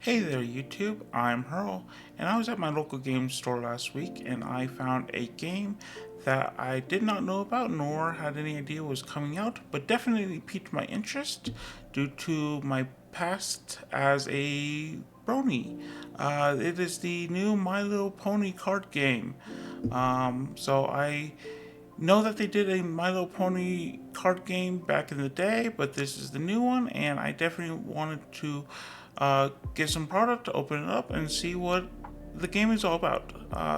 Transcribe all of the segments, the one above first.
Hey there YouTube, I'm Hurl, and I was at my local game store last week and I found a game that I did not know about nor had any idea was coming out, but definitely piqued my interest due to my past as a brony. It is the new My Little Pony card game. So I know that they did a My Little Pony card game back in the day, but this is the new one, and I definitely wanted to get some product, open it up, and see what the game is all about.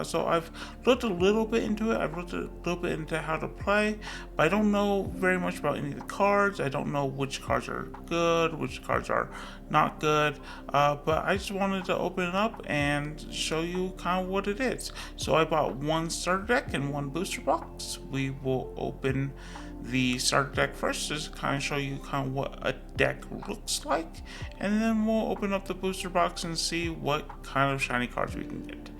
So I've looked a little bit into it. I've looked a little bit into how to play, but I don't know very much about any of the cards. I don't know which cards are good, which cards are not good. But I just wanted to open it up and show you kind of what it is. So I bought one starter deck and one booster box. We will open the starter deck first, just kind of show you kind of what a deck looks like, and then we'll open up the booster box and see what kind of shiny cards we can get.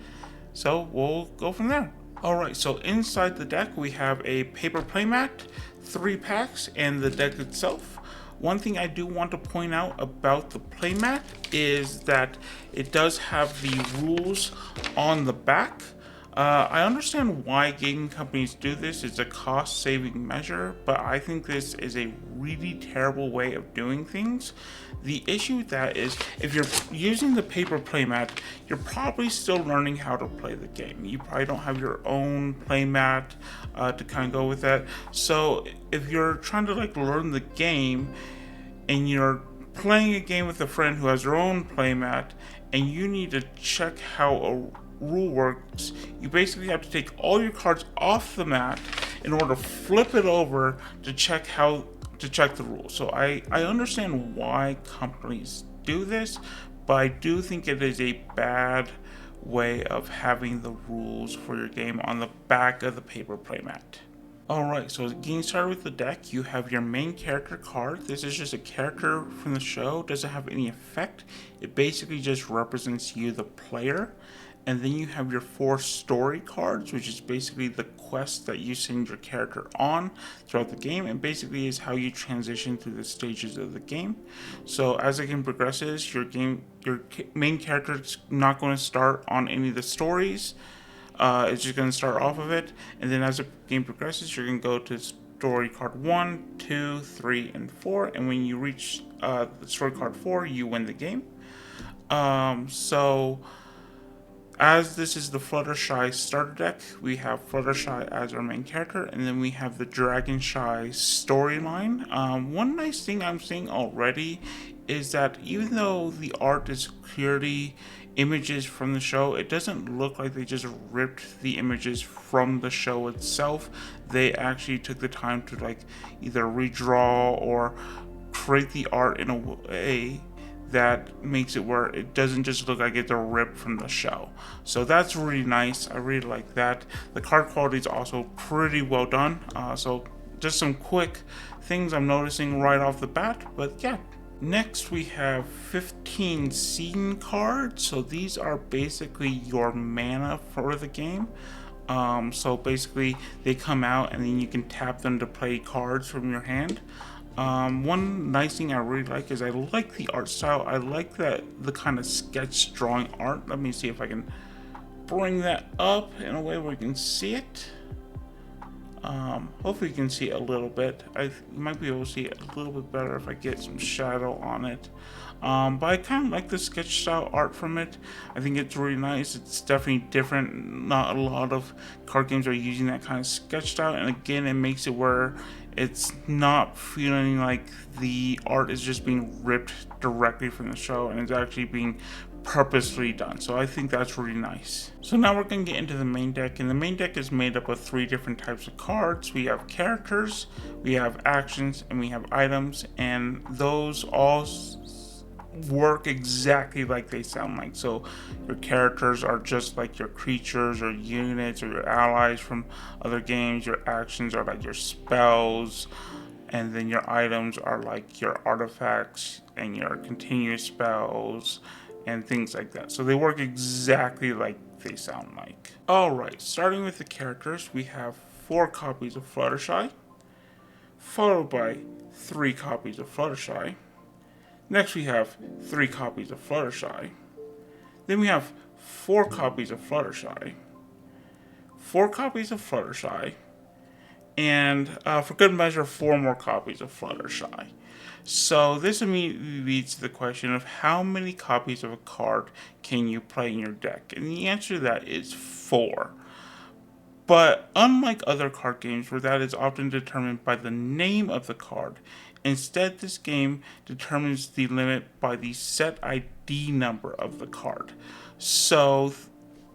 So we'll go from there. Alright, so inside the deck we have a paper playmat, 3 packs, and the deck itself. One thing I do want to point out about the playmat is that it does have the rules on the back. I understand why gaming companies do this. It's a cost-saving measure, but I think this is a really terrible way of doing things. The issue with that is if you're using the paper playmat, you're probably still learning how to play the game. You probably don't have your own playmat to kind of go with that. So if you're trying to learn the game and you're playing a game with a friend who has their own playmat and you need to check how a rule works, you basically have to take all your cards off the mat in order to flip it over to check the rules. So I understand why companies do this, but I do think it is a bad way of having the rules for your game on the back of the paper playmat. Alright, so getting started with the deck, you have your main character card. This is just a character from the show, doesn't have any effect. It basically just represents you, the player. And then you have your 4 story cards, which is basically the quest that you send your character on throughout the game, and basically is how you transition through the stages of the game. So as the game progresses, your main character is not going to start on any of the stories. It's just going to start off of it, and then as the game progresses, you're going to go to story card 1, 2, 3, and 4, and when you reach the story card 4, you win the game. As this is the Fluttershy starter deck, we have Fluttershy as our main character, and then we have the Dragonshy storyline. One nice thing I'm seeing already is that even though the art is clearly images from the show, it doesn't look like they just ripped the images from the show itself. They actually took the time to either redraw or create the art in a way that makes it where it doesn't just look like it's a rip from the show. So that's really nice. I really like that. The card quality is also pretty well done. So just some quick things I'm noticing right off the bat. But yeah. Next we have 15 scene cards. So these are basically your mana for the game. So basically they come out and then you can tap them to play cards from your hand. One nice thing I really like is I like the art style. I like the kind of sketch drawing art. Let me see if I can bring that up in a way where you can see it. Hopefully you can see it a little bit. You might be able to see it a little bit better if I get some shadow on it. But I kind of like the sketch style art from it. I think it's really nice. It's definitely different. Not a lot of card games are using that kind of sketch style, and again, it makes it where it's not feeling like the art is just being ripped directly from the show, and it's actually being purposely done. So I think that's really nice. So now we're going to get into the main deck, and the main deck is made up of 3 different types of cards. We have characters, we have actions, and we have items, and those all work exactly like they sound like. So your characters are just like your creatures or units or your allies from other games. Your actions are like your spells, and then your items are like your artifacts and your continuous spells and things like that. So they work exactly like they sound like. Alright, starting with the characters, we have 4 copies of Fluttershy, followed by 3 copies of Fluttershy. Next we have 3 copies of Fluttershy. Then we have 4 copies of Fluttershy. 4 copies of Fluttershy. And for good measure, 4 more copies of Fluttershy. So this immediately leads to the question of how many copies of a card can you play in your deck? And the answer to that is 4. But unlike other card games where that is often determined by the name of the card, instead this game determines the limit by the set ID number of the card. So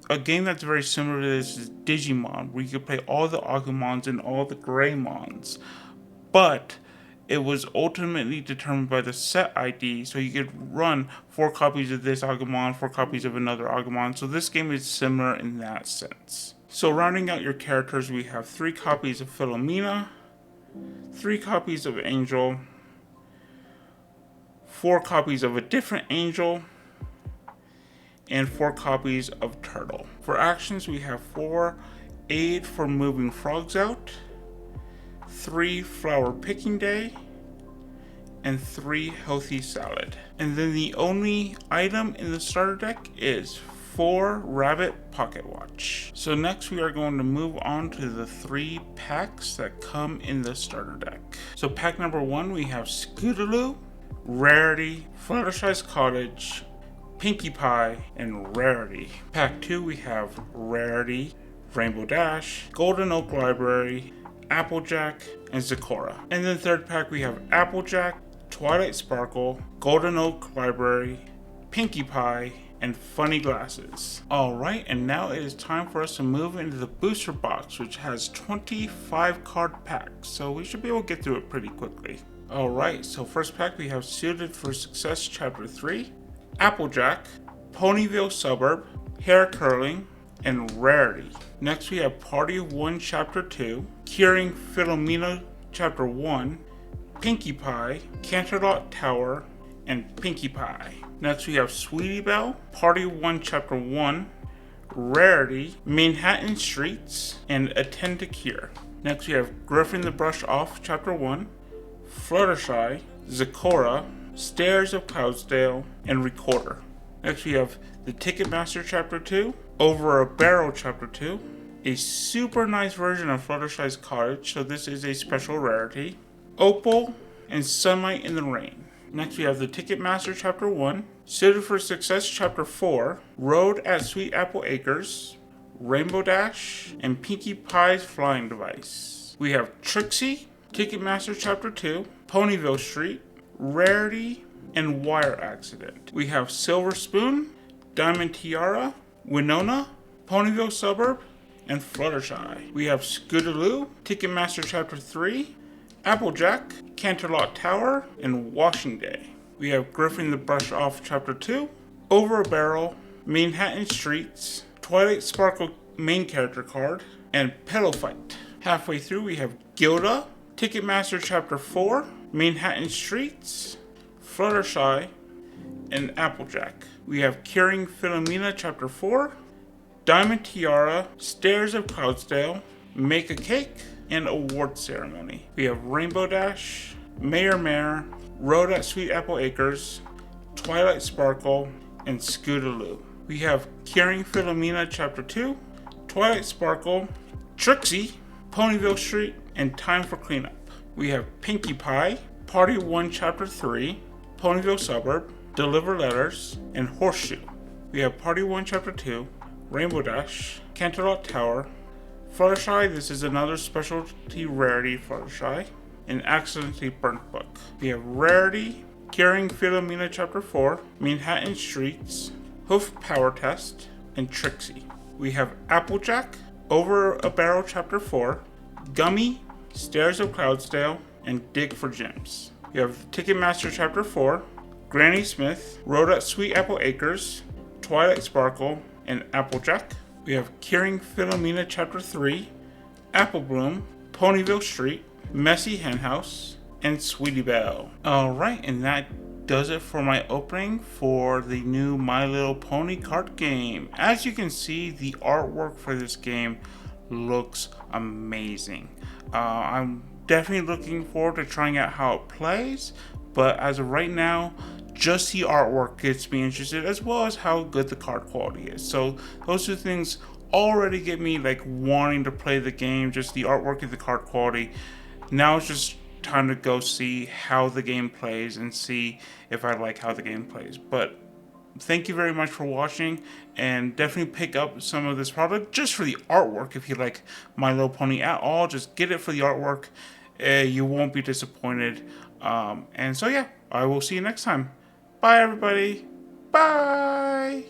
a game that's very similar to this is Digimon, where you can play all the Agumons and all the Greymons. But it was ultimately determined by the set ID, so you could run 4 copies of this Agumon, 4 copies of another Agumon. So this game is similar in that sense. So rounding out your characters, we have 3 copies of Philomena, 3 copies of Angel, 4 copies of a different Angel, and 4 copies of Turtle. For actions, we have 4 Aid for moving frogs out, 3 Flower Picking Day, and 3 Healthy Salad. And then the only item in the starter deck is 4 Rabbit Pocket Watch. So next we are going to move on to the 3 packs that come in the starter deck. So pack number 1, we have Scootaloo, Rarity, Fluttershy's Cottage, Pinkie Pie, and Rarity. Pack 2, we have Rarity, Rainbow Dash, Golden Oak Library, Applejack, and Zecora. And then third pack, we have Applejack, Twilight Sparkle, Golden Oak Library, Pinkie Pie, and Funny Glasses. Alright, and now it is time for us to move into the booster box, which has 25 card packs, so we should be able to get through it pretty quickly. Alright, so first pack we have Suited for Success Chapter 3, Applejack, Ponyville Suburb, Hair Curling, and Rarity. Next we have Party of One Chapter 2, Curing Philomena Chapter 1, Pinkie Pie, Canterlot Tower, and Pinkie Pie. Next we have Sweetie Belle, Party of One Chapter 1, Rarity, Manhattan Streets, and Attend to Cure. Next we have Griffin the Brush Off Chapter 1, Fluttershy, Zecora, Stairs of Cloudsdale, and Recorder. Next we have the Ticketmaster Chapter 2, Over a Barrel Chapter 2, a super nice version of Fluttershy's Cottage, so this is a special rarity, Opal, and Sunlight in the Rain. Next we have the Ticketmaster Chapter 1, Suited for Success Chapter 4, Road at Sweet Apple Acres, Rainbow Dash, and Pinkie Pie's Flying Device. We have Trixie, Ticketmaster Chapter 2, Ponyville Street, Rarity, and Wire Accident. We have Silver Spoon, Diamond Tiara, Winona, Ponyville Suburb, and Fluttershy. We have Scootaloo, Ticketmaster Chapter 3, Applejack, Canterlot Tower, and Washing Day. We have Griffin the Brush Off Chapter 2, Over a Barrel, Manhattan Streets, Twilight Sparkle main character card, and Pillow Fight. Halfway through we have Gilda, Ticketmaster Chapter 4, Manhattan Streets, Fluttershy, and Applejack. We have Curing Philomena Chapter 4, Diamond Tiara, Stairs of Cloudsdale, Make a Cake, and Award Ceremony. We have Rainbow Dash, Mayor Mare, Road at Sweet Apple Acres, Twilight Sparkle, and Scootaloo. We have Curing Philomena Chapter 2, Twilight Sparkle, Trixie, Ponyville Street, and Time for Cleanup. We have Pinkie Pie, Party 1 Chapter 3, Ponyville Suburb, Deliver Letters, and Horseshoe. We have Party 1 Chapter 2, Rainbow Dash, Canterlot Tower, Fluttershy, this is another specialty rarity Fluttershy, and Accidentally Burnt Book. We have Rarity, Curing Philomena Chapter 4, Manhattan Streets, Hoof Power Test, and Trixie. We have Applejack, Over a Barrel Chapter 4, Gummy, Stairs of Cloudsdale, and Dig for Gems. We have Ticketmaster Chapter 4, Granny Smith, Road at Sweet Apple Acres, Twilight Sparkle, and Applejack. We have Curing Philomena Chapter 3, Apple Bloom, Ponyville Street, Messy Henhouse, and Sweetie Belle. Alright, and that does it for my opening for the new My Little Pony card game. As you can see, the artwork for this game looks amazing. I'm definitely looking forward to trying out how it plays, but as of right now, just the artwork gets me interested, as well as how good the card quality is. So those two things already get me like wanting to play the game. Just the artwork and the card quality. Now it's just time to go see how the game plays and see if I like how the game plays. But thank you very much for watching, and definitely pick up some of this product just for the artwork. If you like My Little Pony at all, just get it for the artwork. You won't be disappointed. And so yeah, I will see you next time. Bye everybody. Bye.